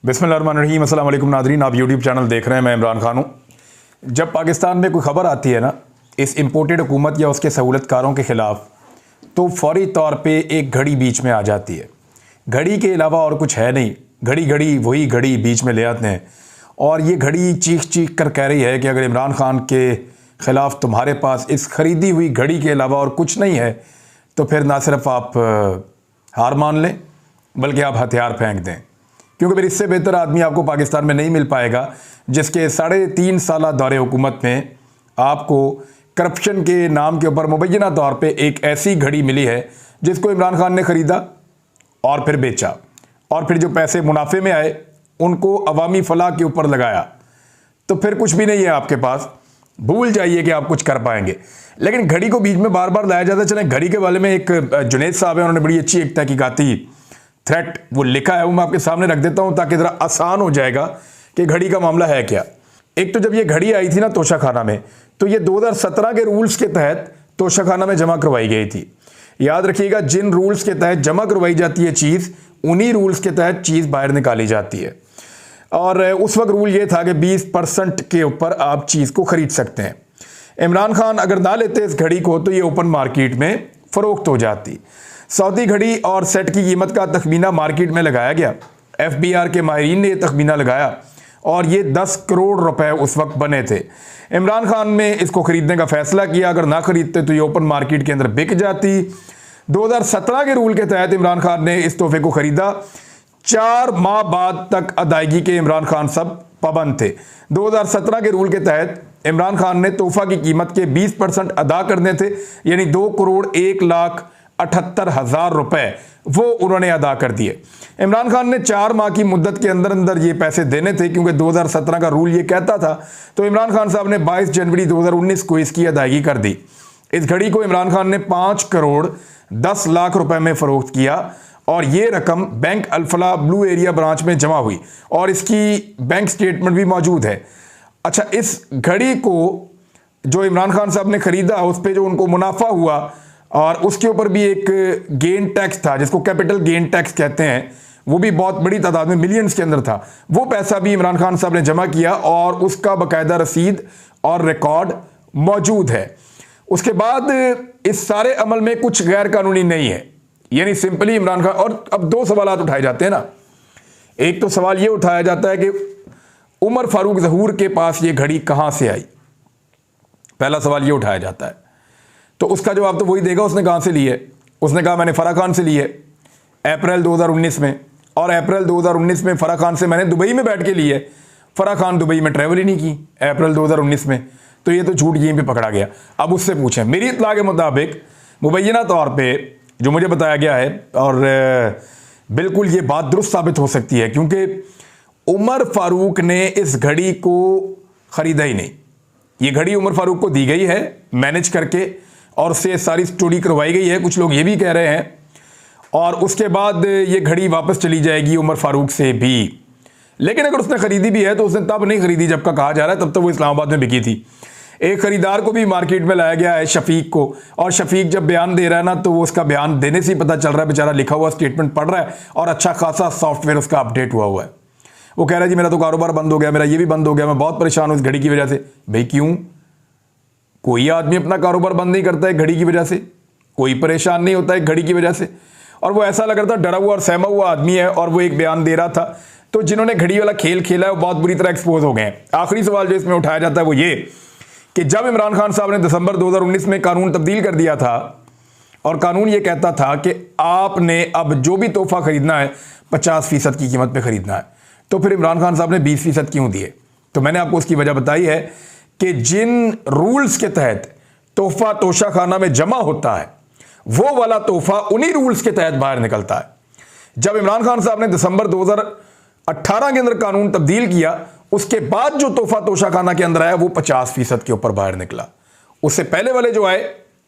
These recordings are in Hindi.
बिस्मिल्लाहिर्रहमानिर्रहीम। अस्सलाम वालेकुम नादरीन, आप यूट्यूब चैनल देख रहे हैं। मैं इमरान खान हूँ। जब पाकिस्तान में कोई ख़बर आती है ना इस इम्पोर्टेड हुकूमत या उसके सहूलतकारों के ख़िलाफ़, तो फौरी तौर पे एक घड़ी बीच में आ जाती है। घड़ी के अलावा और कुछ है नहीं, घड़ी घड़ी वही घड़ी बीच में ले आते हैं। और ये घड़ी चीख चीख कर कह रही है कि अगर इमरान खान के ख़िलाफ़ तुम्हारे पास इस ख़रीदी हुई घड़ी के अलावा और कुछ नहीं है तो फिर ना सिर्फ आप हार मान लें बल्कि आप हथियार फेंक दें, क्योंकि फिर इससे बेहतर आदमी आपको पाकिस्तान में नहीं मिल पाएगा जिसके 3.5 साल दौरे हुकूमत में आपको करप्शन के नाम के ऊपर मुबैना तौर पे एक ऐसी घड़ी मिली है जिसको इमरान खान ने ख़रीदा और फिर बेचा, और फिर जो पैसे मुनाफे में आए उनको अवामी फलाह के ऊपर लगाया। तो फिर कुछ भी नहीं है आपके पास, भूल जाइए कि आप कुछ कर पाएंगे। लेकिन घड़ी को बीच में बार बार लाया जाता है। चलें, घड़ी के बारे में एक जुनेद साहब है, उन्होंने बड़ी अच्छी एक तहकीकाती थ्रेट वो लिखा है, वो मैं आपके सामने रख देता हूं ताकि ज़रा आसान हो जाएगा कि घड़ी का मामला है क्या। एक तो जब ये घड़ी आई थी ना तोशाखाना में, तो ये 2017 के रूल्स के तहत तोशाखाना में जमा करवाई गई थी। याद रखिएगा, जिन रूल्स के तहत जमा करवाई जाती है चीज़, उन्हीं रूल्स के तहत चीज़ बाहर निकाली जाती है। और उस वक्त रूल ये था कि 20% के ऊपर आप चीज़ को ख़रीद सकते हैं। इमरान खान अगर ना लेते इस घड़ी को तो ये ओपन मार्केट में फ़रोख्त हो जाती। सऊदी घड़ी और सेट की कीमत का तखमीना मार्केट में लगाया गया। FBR के माहिरीन ने यह तखमीना लगाया और ये 10 करोड़ रुपए उस वक्त बने थे। इमरान खान ने इसको ख़रीदने का फ़ैसला किया, अगर ना ख़रीदते तो ये ओपन मार्केट के अंदर बिक जाती। 2017 के रूल के तहत इमरान खान ने इस तोहफे को ख़रीदा। 4 माह बाद तक अदायगी के इमरान खान सब पाबंद थे। 2017 के रूल के तहत इमरान खान ने तोहफा की कीमत के 20% अदा करने थे, यानी 2,01,78,000 रुपए वो उन्होंने अदा कर दिए। इमरान खान ने 4 माह की मुद्दत के अंदर अंदर ये पैसे देने थे, क्योंकि 2017 का रूल ये कहता था। तो इमरान खान साहब ने 22 जनवरी 2019 को इसकी अदायगी कर दी। इस घड़ी को इमरान खान ने 5 करोड़ 10 लाख रुपए में फ़रोख्त किया और ये रकम bank Al Falah blue area branch में जमा हुई और इसकी बैंक स्टेटमेंट भी मौजूद है। अच्छा, इस घड़ी को जो इमरान खान साहब ने ख़रीदा उस पर जो उनको मुनाफा हुआ और उसके ऊपर भी एक गेन टैक्स था जिसको कैपिटल गेन टैक्स कहते हैं, वो भी बहुत बड़ी तादाद में मिलियंस के अंदर था। वो पैसा भी इमरान खान साहब ने जमा किया और उसका बाकायदा रसीद और रिकॉर्ड मौजूद है। उसके बाद इस सारे अमल में कुछ गैर कानूनी नहीं है, यानी सिंपली इमरान खान। और अब 2 सवाल उठाए जाते हैं ना। एक तो सवाल ये उठाया जाता है कि उमर फारूक ज़हूर के पास ये घड़ी कहां से आई। पहला सवाल ये उठाया जाता है, तो उसका जवाब तो वही देगा उसने कहां से ली है। उसने कहा मैंने फराह खान से ली है अप्रैल 2019 में, और अप्रैल 2019 में फराह खान से मैंने दुबई में बैठ के ली है। फराह खान दुबई में ट्रैवल ही नहीं की अप्रैल 2019 में, तो ये तो झूठ यहीं पे पकड़ा गया। अब उससे पूछें, मेरी इत्तला के मुताबिक मुबैना तौर पर जो मुझे बताया गया है, और बिल्कुल ये बात दुरुस्त साबित हो सकती है, क्योंकि उमर फारूक ने इस घड़ी को ख़रीदा ही नहीं। ये घड़ी उमर फारूक को दी गई है मैनेज करके और उससे सारी स्टोरी करवाई गई है, कुछ लोग ये भी कह रहे हैं। और उसके बाद ये घड़ी वापस चली जाएगी उमर फारूक से भी। लेकिन अगर उसने ख़रीदी भी है तो उसने तब नहीं ख़रीदी जब का कहा जा रहा है, तब तो वो इस्लामाबाद में बिकी थी। एक ख़रीदार को भी मार्केट में लाया गया है, शफीक को, और शफीक जब बयान दे रहा है ना तो वो उसका बयान देने से ही पता चल रहा है, बेचारा लिखा हुआ स्टेटमेंट पढ़ रहा है और अच्छा खासा सॉफ्टवेयर उसका अपडेट हुआ है। वो कह रहा है जी मेरा तो कारोबार बंद हो गया, मेरा ये भी बंद हो गया, मैं बहुत परेशान हूँ इस घड़ी की वजह से। भाई क्यों? कोई आदमी अपना कारोबार बंद नहीं करता है घड़ी की वजह से, कोई परेशान नहीं होता है घड़ी की वजह से। और वो ऐसा लग रहा था डरा हुआ और सहमा हुआ आदमी है और वो एक बयान दे रहा था। तो जिन्होंने घड़ी वाला खेल खेला है वो बहुत बुरी तरह एक्सपोज हो गए हैं। आखिरी सवाल जो इसमें उठाया जाता है वो ये कि जब इमरान खान साहब ने दिसंबर 2019 में कानून तब्दील कर दिया था और कानून ये कहता था कि आपने अब जो भी तोहफा खरीदना है 50% की कीमत पे खरीदना है, तो फिर इमरान खान साहब ने 20% क्यों दिए? तो मैंने आपको उसकी वजह बताई है कि जिन रूल्स के तहत तोहफा तोशाखाना में जमा होता है वो वाला तोहफा उन्हीं रूल्स के तहत बाहर निकलता है। जब इमरान खान साहब ने दिसंबर 2018 के अंदर कानून तब्दील किया, उसके बाद जो तोहफा तोशाखाना के अंदर आया वो 50% के ऊपर बाहर निकला। उससे पहले वाले जो आए,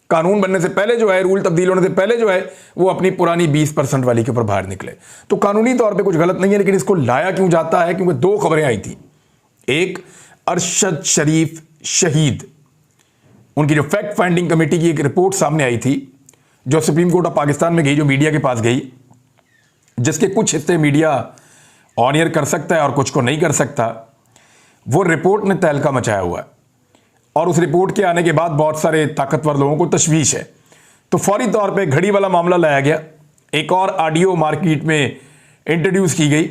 कानून बनने से पहले जो है, रूल तब्दील होने से पहले जो है, वो अपनी पुरानी 20% वाली के ऊपर बाहर निकले। तो कानूनी तौर पे कुछ गलत नहीं है, लेकिन इसको लाया क्यों जाता है? क्योंकि 2 खबरें आई थी। एक, अरशद शरीफ शहीद, उनकी जो फैक्ट फाइंडिंग कमेटी की एक रिपोर्ट सामने आई थी जो सुप्रीम कोर्ट ऑफ पाकिस्तान में गई, जो मीडिया के पास गई, जिसके कुछ हिस्से मीडिया ऑन एयर कर सकता है और कुछ को नहीं कर सकता, वो रिपोर्ट ने तहलका मचाया हुआ है। और उस रिपोर्ट के आने के बाद बहुत सारे ताकतवर लोगों को तशवीश है, तो फौरी तौर पे घड़ी वाला मामला लाया गया। एक और ऑडियो मार्केट में इंट्रोड्यूस की गई,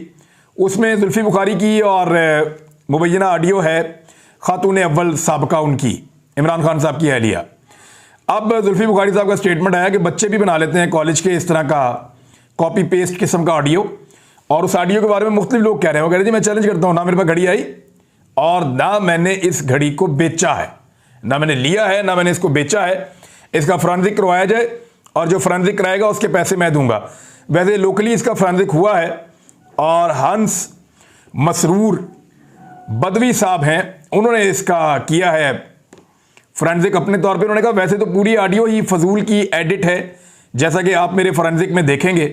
उसमें जुल्फी बुखारी की और मुबैना ऑडियो है खातून अव्वल साबका उनकी, इमरान खान साहब की अहलिया। अब जुल्फी बुखारी साहब का स्टेटमेंट आया कि बच्चे भी बना लेते हैं कॉलेज के इस तरह का कॉपी पेस्ट किस्म का ऑडियो, और उस ऑडियो के बारे में मुख्तलिफ लोग कह रहे हैं। वो कह रहे जी मैं चैलेंज करता हूँ, ना मेरे पास घड़ी आई और ना मैंने इस घड़ी को बेचा है, ना मैंने लिया है, ना मैंने इसको बेचा है। इसका फॉरेंसिक करवाया जाए और जो फॉरेंसिक कराएगा उसके पैसे मैं दूंगा। वैसे लोकली इसका फॉरेंसिक हुआ है और हंस मसरूर बदवी साहब हैं, उन्होंने इसका किया है फॉरेंसिक अपने तौर पे। उन्होंने कहा वैसे तो पूरी ऑडियो ही फजूल की एडिट है, जैसा कि आप मेरे फॉरेंसिक में देखेंगे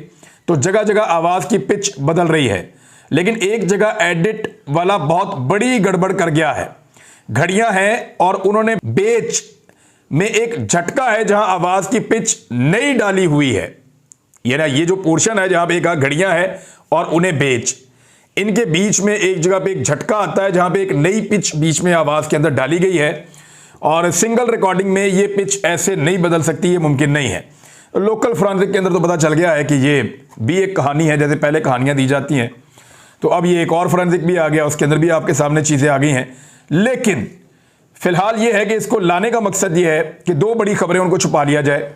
तो जगह जगह आवाज़ की पिच बदल रही है, लेकिन एक जगह एडिट वाला बहुत बड़ी गड़बड़ कर गया है। घड़ियां हैं और उन्होंने बेच में एक झटका है जहां आवाज की पिच नहीं डाली हुई है। ये जो पोर्शन है जहां पे एक घड़ियां है और उन्हें बेच, इनके बीच में एक जगह पे एक झटका आता है जहां पे एक नई पिच बीच में आवाज के अंदर डाली गई है, और सिंगल रिकॉर्डिंग में ये पिच ऐसे नहीं बदल सकती, ये मुमकिन नहीं है। लोकल फॉरेंसिक के अंदर तो पता चल गया है कि ये भी एक कहानी है, जैसे पहले कहानियां दी जाती हैं, तो अब ये एक और फॉरेंसिक भी आ गया, उसके अंदर भी आपके सामने चीजें आ गई हैं। लेकिन फिलहाल ये है कि इसको लाने का मकसद ये है कि दो बड़ी खबरें उनको छुपा लिया जाए।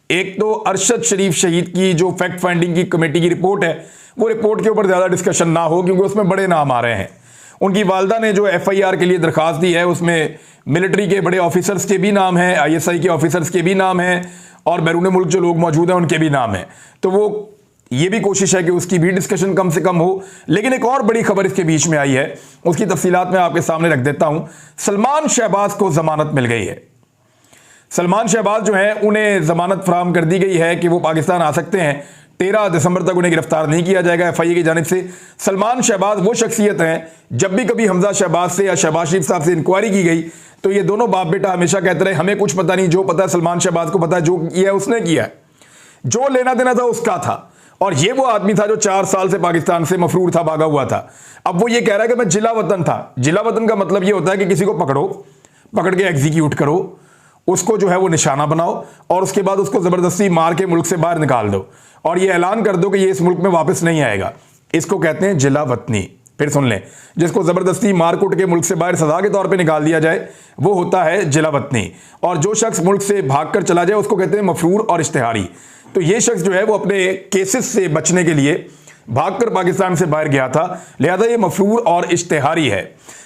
एक तो अरशद शरीफ शहीद की जो फैक्ट फाइंडिंग की कमेटी की रिपोर्ट है, वो रिपोर्ट के ऊपर ज्यादा डिस्कशन ना हो, क्योंकि उसमें बड़े नाम आ रहे हैं। उनकी वालदा ने जो FIR के लिए दरखास्त दी है उसमें मिलिट्री के बड़े ऑफिसर्स के भी नाम हैं, ISI के ऑफिसर्स के भी नाम हैं, और बैरून मुल्क जो लोग मौजूद हैं उनके भी नाम हैं। तो वो ये भी कोशिश है कि उसकी भी डिस्कशन कम से कम हो। लेकिन एक और बड़ी खबर इसके बीच में आई है, उसकी तफसीलात मैं आपके सामने रख देता हूं। सलमान शहबाज को जमानत मिल गई है। सलमान शहबाज जो है उन्हें जमानत फराहम कर दी गई है कि वो पाकिस्तान आ सकते हैं। 13 दिसंबर तक उन्हें गिरफ्तार नहीं किया जाएगा FIA की जानिब से। सलमान शहबाज वो शख्सियत हैं, जब भी कभी हमजा शहबाज से या शहबाज शरीफ साहब से इंक्वायरी की गई तो ये दोनों बाप बेटा हमेशा कहते रहे हमें कुछ पता नहीं, जो पता है सलमान शहबाज को पता है, जो किया है उसने किया है, जो लेना देना था उसका था। और ये वो आदमी था जो 4 साल से पाकिस्तान से मफरूर था, भागा हुआ था। अब वो ये कह रहा है कि मैं जिला वतन था। जिला वतन का मतलब ये होता है कि किसी को पकड़ो, पकड़ के एग्जीक्यूट करो, उसको जो है वो निशाना बनाओ और उसके बाद उसको जबरदस्ती मार के मुल्क से बाहर निकाल दो और ये ऐलान कर दो कि ये इस मुल्क में वापस नहीं आएगा। इसको कहते हैं जिला वतनी। फिर सुन लें, जिसको जबरदस्ती मार कूट के मुल्क से बाहर सजा के तौर पे निकाल दिया जाए वो होता है जिला वतनी। और जो शख्स मुल्क से भागकर चला जाए उसको कहते हैं मफरूर और इश्तिहारी। तो ये शख्स जो है वो अपने केसेस से बचने के लिए भागकर पाकिस्तान से बाहर गया था, लिहाजा ये मफरूर और इश्तिहारी है।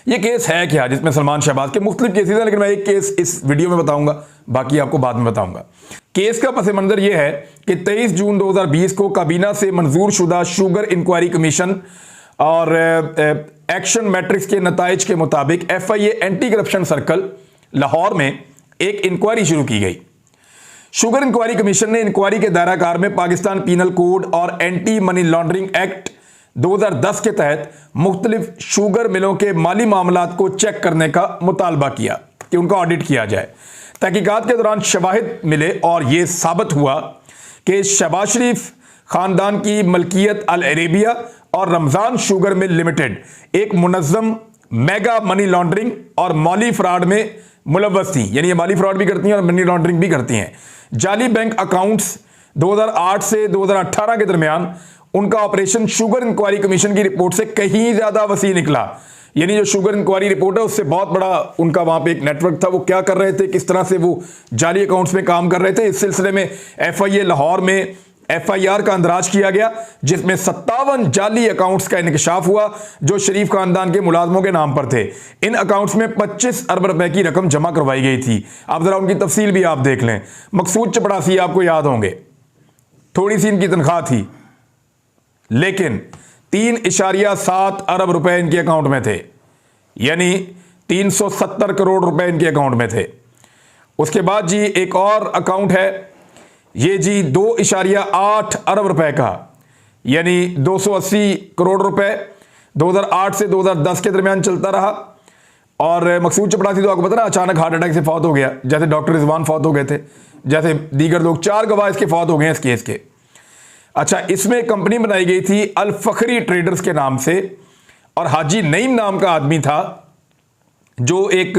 ये केस है क्या जिसमें सलमान शहबाज के मुख्तलिफ केसेस हैं, लेकिन मैं एक केस इस वीडियो में बताऊंगा, बाकी आपको बाद में बताऊंगा। केस का पस मंजर यह है कि 23 जून 2020 को काबीना से मंजूर शुदा शुगर इंक्वायरी कमीशन और एक्शन मैट्रिक्स के नताइज के मुताबिक FIA anti corruption circle Lahore में एक इंक्वायरी शुरू की गई। शुगर इंक्वायरी कमीशन ने इंक्वायरी के दायरा कार में पाकिस्तान पीनल कोड और एंटी मनी लॉन्ड्रिंग एक्ट 2010 के तहत मुख्तलिफ शुगर मिलों के माली मामलात को चेक करने का मुतालबा किया कि उनका ऑडिट किया जाए। तहकीकात के दौरान शवाहिद मिले और यह साबित हुआ कि शहबाज शरीफ खानदान की मलकियत अल अरेबिया और रमजान शुगर मिल लिमिटेड एक मुनज़्ज़म मेगा मनी लॉन्ड्रिंग और माली फ्रॉड में मुलव्वस थी, यानी ये माली फ्रॉड भी करती हैं और मनी लॉन्ड्रिंग भी करती हैं। जाली बैंक अकाउंट्स 2008 से 2018 के दरमियान उनका ऑपरेशन शुगर इंक्वायरी कमीशन की रिपोर्ट से कहीं ज्यादा वसी निकला। यानी जो शुगर इंक्वायरी रिपोर्ट है उससे बहुत बड़ा उनका वहां पे एक नेटवर्क था। वो क्या कर रहे थे, किस तरह से वो जाली अकाउंट्स में काम कर रहे थे, इस सिलसिले में FIA लाहौर में FIR का अंदराज किया गया, जिसमें 57 जाली अकाउंट्स का इंकशाफ हुआ जो शरीफ खानदान के मुलाजमों के नाम पर थे। इन अकाउंट्स में 25 अरब रुपए की रकम जमा करवाई गई थी। अब जरा उनकी तफसील भी आप देख लें। मकसूद चपड़ासी आपको याद होंगे, थोड़ी सी इनकी तनख्वाह थी, लेकिन 3.7 अरब रुपए इनके अकाउंट में थे, यानी 370 करोड़ रुपए इनके अकाउंट में थे। उसके बाद जी एक और अकाउंट है, ये जी 2.8 अरब रुपए का, यानी 280 करोड़ रुपए 2008 से 2010 के दरमियान चलता रहा। और मकसूद चपड़ासी तो आपको पता ना अचानक हार्ट अटैक से फौत हो गया, जैसे डॉक्टर रिजवान फौत हो गए थे, जैसे दीगर लोग 4 गवाह इसके फौत हो गए हैं इस केस के। अच्छा, इसमें एक कंपनी बनाई गई थी अल फखरी ट्रेडर्स के नाम से, और हाजी नईम नाम का आदमी था जो एक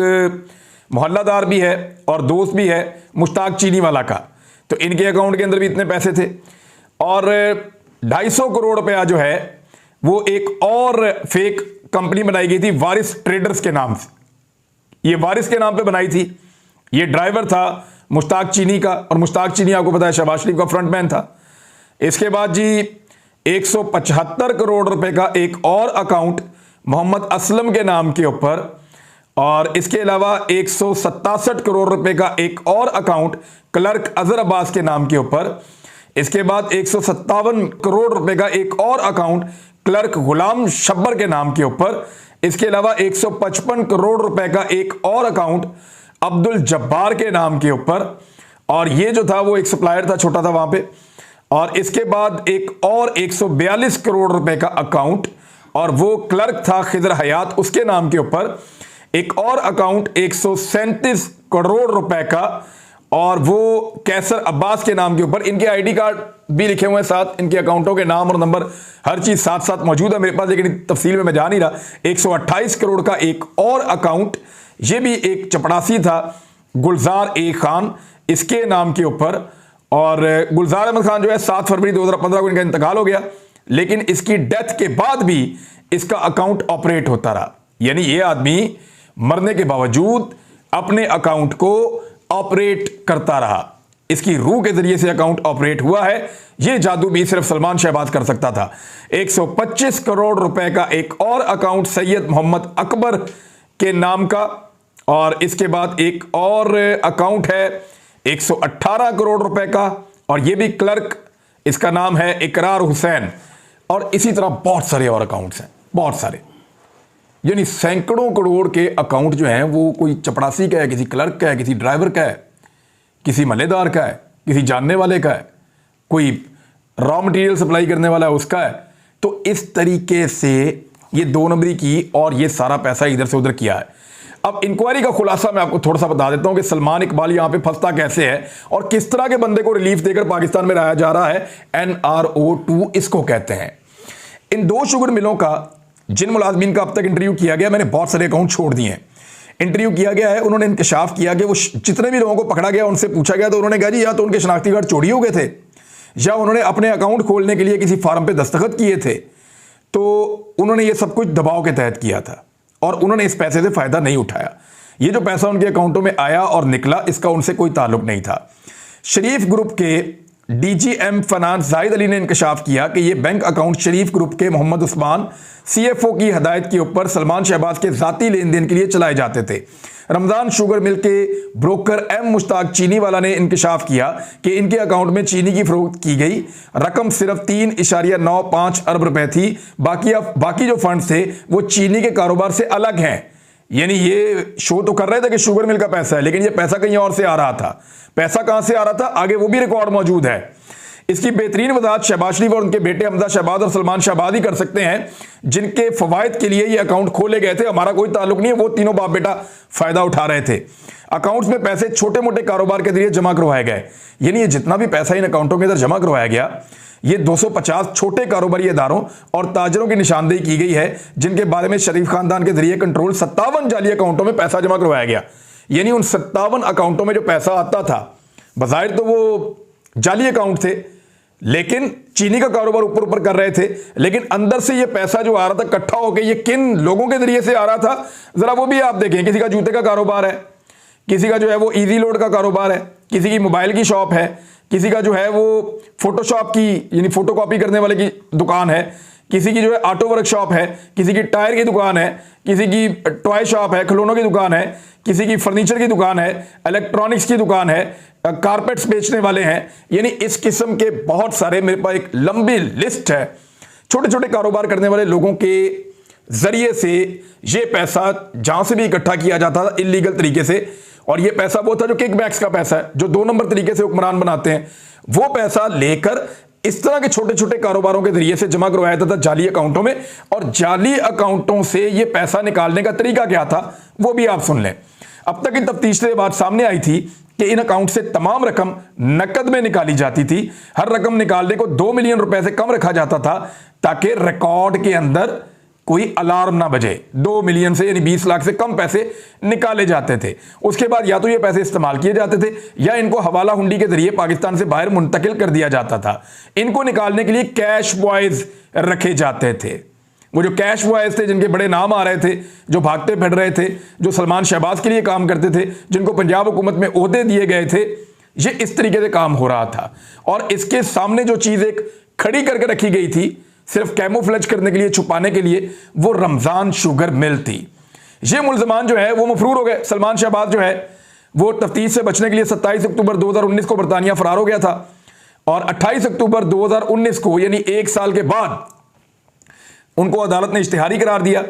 मोहल्लादार भी है और दोस्त भी है मुश्ताक चीनी वाला का। तो इनके अकाउंट के अंदर भी इतने पैसे थे, और 250 करोड़ रुपया जो है वो एक और फेक कंपनी बनाई गई थी वारिस ट्रेडर्स के नाम से। ये वारिस के नाम पे बनाई थी। ये ड्राइवर था मुश्ताक चीनी का, और मुश्ताक चीनी आपको पता है शहबाज शरीफ का फ्रंटमैन था। इसके बाद जी 175 करोड़ रुपए का एक और अकाउंट मोहम्मद असलम के नाम के ऊपर, और इसके अलावा 167 करोड़ रुपए का एक और अकाउंट क्लर्क अजहर अब्बास के नाम के ऊपर। इसके बाद 157 करोड़ रुपए का एक और अकाउंट क्लर्क गुलाम शब्बर के नाम के ऊपर। इसके अलावा 155 करोड़ रुपए का एक और अकाउंट अब्दुल जब्बार के नाम के ऊपर, और ये जो था वो एक सप्लायर था, छोटा था वहां पे। और इसके बाद एक और 142 करोड़ रुपए का अकाउंट, और वो क्लर्क था खिदर हयात, उसके नाम के ऊपर। एक और अकाउंट 137 करोड़ रुपए का, और वो कैसर अब्बास के नाम के ऊपर। इनके आईडी कार्ड भी लिखे हुए हैं साथ, इनके अकाउंटों के नाम और नंबर हर चीज साथ साथ मौजूद है मेरे पास, लेकिन तफसील में मैं जा नहीं रहा। 128 करोड़ का एक और अकाउंट, ये भी एक चपड़ासी था गुलजार ए खान, इसके नाम के ऊपर। और गुलजार अहमद खान जो है 7 फरवरी 2015 को इनका इंतकाल हो गया, लेकिन इसकी डेथ के बाद भी इसका अकाउंट ऑपरेट होता रहा। यानी ये आदमी मरने के बावजूद अपने अकाउंट को ऑपरेट करता रहा। इसकी रूह के जरिए से अकाउंट ऑपरेट हुआ है। यह जादू भी सिर्फ सलमान शहबाज कर सकता था। 125 करोड़ रुपए का एक और अकाउंट सैयद मोहम्मद अकबर के नाम का, और इसके बाद एक और अकाउंट है 118 करोड़ रुपए का, और यह भी क्लर्क, इसका नाम है इकरार हुसैन। और इसी तरह बहुत सारे और अकाउंट्स हैं, बहुत सारे, यानी सैकड़ों करोड़ के अकाउंट जो हैं वो कोई चपड़ासी का है, किसी क्लर्क का है, किसी ड्राइवर का है, किसी मल्लेदार का है, किसी जानने वाले का है, कोई रॉ मटेरियल सप्लाई करने वाला है उसका है। तो इस तरीके से ये 2 नंबरी की, और ये सारा पैसा इधर से उधर किया है। अब इंक्वायरी का खुलासा मैं आपको थोड़ा सा बता देता हूं कि सलमान इकबाल यहां पे फंसता कैसे है और किस तरह के बंदे को रिलीफ देकर पाकिस्तान में लाया जा रहा है। NRO2 इसको कहते हैं। इन 2 शुगर मिलों का जिन मुलाजमीन का अब तक इंटरव्यू किया गया, मैंने बहुत सारे अकाउंट छोड़ दिए हैं, इंटरव्यू किया गया है, उन्होंने इंकशाफ किया कि वो जितने भी लोगों को पकड़ा गया उनसे पूछा गया तो उन्होंने कहा जी या तो उनके शनाख्ती कार्ड चोरी हो गए थे, या उन्होंने अपने अकाउंट खोलने के लिए किसी फार्म पे दस्तखत किए थे। तो उन्होंने ये सब कुछ दबाव के तहत किया था और उन्होंने इस पैसे से फायदा नहीं उठाया। ये जो पैसा उनके अकाउंटों में आया और निकला, इसका उनसे कोई ताल्लुक नहीं था। शरीफ ग्रुप के DGM फाइनेंस जाहिद अली ने इंकशाफ किया कि यह बैंक अकाउंट शरीफ ग्रुप के मोहम्मद उस्मान CFO की हदायत के ऊपर सलमान शहबाज के जाती लेन देन के लिए चलाए जाते थे। रमजान शुगर मिल के ब्रोकर M मुश्ताक चीनी वाला ने इंकशाफ किया कि इनके अकाउंट में चीनी की फरोख्त की गई रकम सिर्फ 3.95 अरब रुपए थी। बाकी जो फंड थे वो चीनी के कारोबार से अलग हैं। यानी ये शो तो कर रहे थे कि शुगर मिल का पैसा है, लेकिन ये पैसा कहीं और से आ रहा था। पैसा कहां से आ रहा था आगे वो भी रिकॉर्ड मौजूद है। इसकी बेहतरीन वजाहत शहबाज शरीफ और उनके बेटे हमजा शहबाज और सलमान शहबाज ही कर सकते हैं, जिनके फवायद के लिए ये अकाउंट खोले गए थे। हमारा कोई ताल्लुक नहीं है, वो तीनों बाप बेटा फायदा उठा रहे थे। अकाउंट्स में पैसे छोटे मोटे कारोबार के जरिए जमा करवाए गए। यानी ये जितना भी पैसा इन अकाउंटों के अंदर जमा करवाया गया, ये 250 छोटे कारोबारी इदारों और ताजरों की निशानदेही की गई है, जिनके बारे में शरीफ खानदान के जरिए कंट्रोल 57 जाली अकाउंटों में पैसा जमा करवाया गया। यानी उन 57 अकाउंटों में जो पैसा आता था, बज़ाहिर तो वो जाली अकाउंट थे, लेकिन चीनी का कारोबार ऊपर ऊपर कर रहे थे, लेकिन अंदर से ये पैसा जो आ रहा था इकट्ठा होकर ये किन लोगों के जरिए से आ रहा था, जरा वो भी आप देखें। किसी का जूते का कारोबार है, किसी का जो है वो इजी लोड का कारोबार है, किसी की मोबाइल की शॉप है, किसी का जो है वो फोटोशॉप की यानी फोटोकॉपी करने वाले की दुकान है, किसी की जो है ऑटो वर्कशॉप है, किसी की टायर की दुकान है, किसी की टॉय शॉप है, खिलौनों की दुकान है, किसी की फर्नीचर की दुकान है, इलेक्ट्रॉनिक्स की दुकान है, कारपेट्स बेचने वाले हैं। यानी इस किस्म के बहुत सारे, मेरे पास एक लंबी लिस्ट है छोटे छोटे कारोबार करने वाले लोगों के जरिए से ये पैसा जहां से भी इकट्ठा किया जाता था इलीगल तरीके से। और ये पैसा वो था जो किकबैक्स का पैसा है, जो 2 नंबर तरीके से हुक्मरान बनाते हैं। वो पैसा लेकर इस तरह के छोटे छोटे कारोबारों के जरिए से जमा करवाया जाता था जाली अकाउंटों में। और जाली अकाउंटों से ये पैसा निकालने का तरीका क्या था वो भी आप सुन लें। अब तक की तफ्तीश से बात सामने आई थी कि इन अकाउंट से तमाम रकम नकद में निकाली जाती थी। हर रकम निकालने को 2 मिलियन रुपए से कम रखा जाता था ताकि रिकॉर्ड के अंदर कोई अलार्म ना बजे। 2 मिलियन से यानी 20 लाख से कम पैसे निकाले जाते थे। उसके बाद या तो ये पैसे इस्तेमाल किए जाते थे या इनको हवाला हुंडी के जरिए पाकिस्तान से बाहर मुंतकिल कर दिया जाता था। इनको निकालने के लिए कैश बॉयज रखे जाते थे। वो जो कैश बॉयज थे जिनके बड़े नाम आ रहे थे, जो भागते फिर रहे थे, जो सलमान शहबाज के लिए काम करते थे, जिनको पंजाब हुकूमत में ओहदे दिए गए थे, ये इस तरीके से काम हो रहा था। और इसके सामने जो चीज एक खड़ी करके रखी गई थी सिर्फ कैमोफ्लेज करने के लिए, छुपाने के लिए, वो रमजान शुगर मिल थी। ये मुल्जमान जो है वो मफरूर हो गए। सलमान शहबाज जो है वो तफ्तीश से बचने के लिए 27 अक्टूबर 2019 को बरतानिया फरार हो गया था और 28 अक्टूबर 2019 को यानी 1 साल के बाद उनको अदालत ने इश्तिहारी करार दिया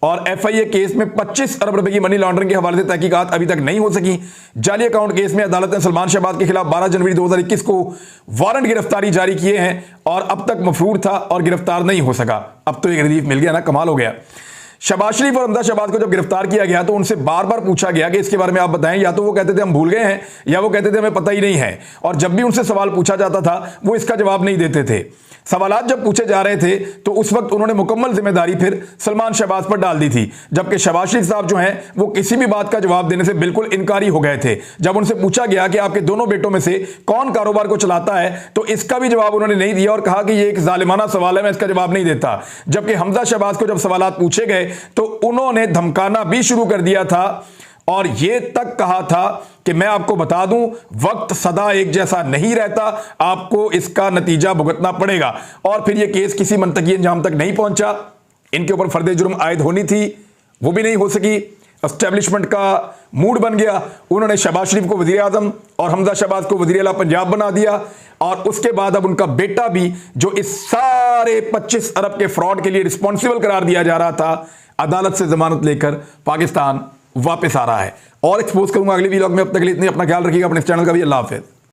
और FIA केस में 25 अरब रुपए की मनी लॉन्ड्रिंग के हवाले से तहकीकात अभी तक नहीं हो सकी। जाली अकाउंट केस में अदालत ने सलमान शहबाज के खिलाफ 12 जनवरी 2021 को वारंट गिरफ्तारी जारी किए हैं और अब तक मफरूर था और गिरफ्तार नहीं हो सका। अब तो एक रिलीफ मिल गया ना, कमाल हो गया। शहबाज शरीफ और हमजा शहबाज को जब गिरफ्तार किया गया तो उनसे बार बार पूछा गया कि इसके बारे में आप बताएं। या तो वो कहते थे हम भूल गए हैं या वो कहते थे हमें पता ही नहीं है। और जब भी उनसे सवाल पूछा जाता था वो इसका जवाब नहीं देते थे। सवालात जब पूछे जा रहे थे तो उस वक्त उन्होंने मुकम्मल जिम्मेदारी फिर सलमान शहबाज पर डाल दी थी, जबकि शहबाज शरीफ साहब जो हैं वो किसी भी बात का जवाब देने से बिल्कुल इनकारी हो गए थे। जब उनसे पूछा गया कि आपके दोनों बेटों में से कौन कारोबार को चलाता है तो इसका भी जवाब उन्होंने नहीं दिया और कहा कि ये एक जालिमाना सवाल है, मैं इसका जवाब नहीं देता। जबकि हमजा शहबाज को जब सवालात पूछे गए तो उन्होंने धमकाना भी शुरू कर दिया था और यह तक कहा था कि मैं आपको बता दूं वक्त सदा एक जैसा नहीं रहता, आपको इसका नतीजा भुगतना पड़ेगा। और फिर यह केस किसी मंतकी अंजाम तक नहीं पहुंचा। इनके ऊपर फर्द जुर्म आयद होनी थी, वो भी नहीं हो सकी। एस्टेब्लिशमेंट का मूड बन गया। उन्होंने शहबाज शरीफ को वजीर आजम और हमजा शहबाज को वजीर आला पंजाब बना दिया और उसके बाद अब उनका बेटा भी जो इस सारे 25 अरब के फ्रॉड के लिए रिस्पॉन्सिबल करार दिया जा रहा था, अदालत से जमानत लेकर पाकिस्तान वापस आ रहा है। और एक्सपोज करूंगा अगले वीलॉग में। अब तक के लिए इतने, अपना ख्याल रखिएगा, अपने चैनल का भी। अल्लाह हाफिज।